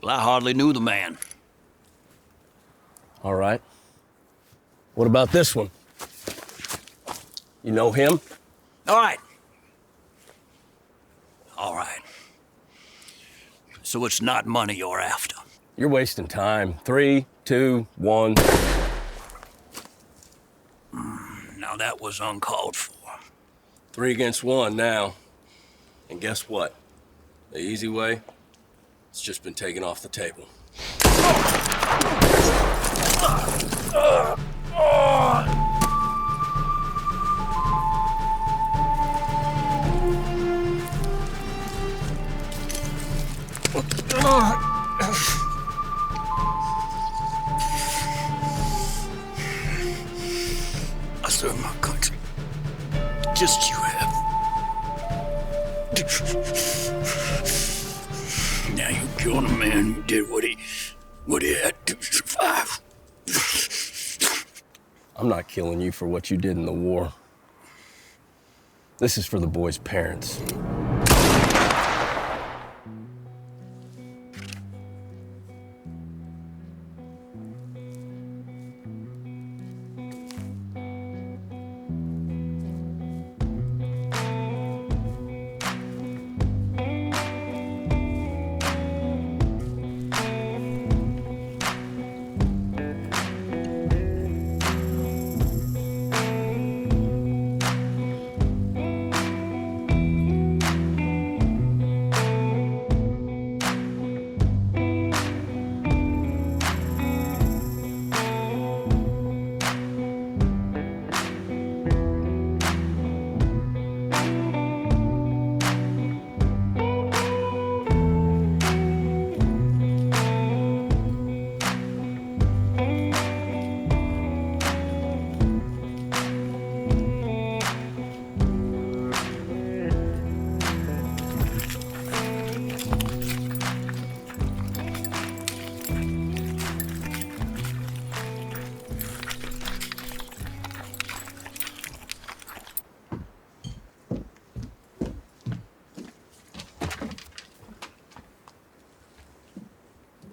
[SPEAKER 6] Well, I hardly knew the man.
[SPEAKER 2] All right. What about this one? You know him?
[SPEAKER 6] All right. All right. So it's not money you're after.
[SPEAKER 2] You're wasting time. 3, 2, 1.
[SPEAKER 6] Now that was uncalled for.
[SPEAKER 2] 3 against 1 now. And guess what? The easy way? It's just been taken off the table.
[SPEAKER 6] I serve my country. Just you have. Now you killed a man who did what he had to survive.
[SPEAKER 2] I'm not killing you for what you did in the war. This is for the boy's parents.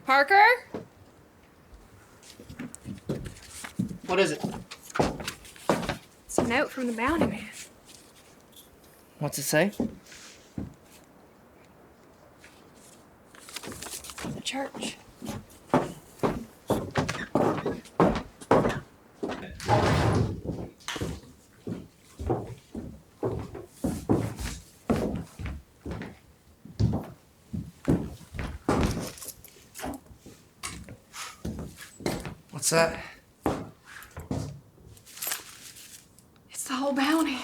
[SPEAKER 1] Parker?
[SPEAKER 5] What is it?
[SPEAKER 1] It's a note from the bounty man.
[SPEAKER 5] What's it say?
[SPEAKER 1] The church.
[SPEAKER 5] What's that?
[SPEAKER 1] It's the whole bounty.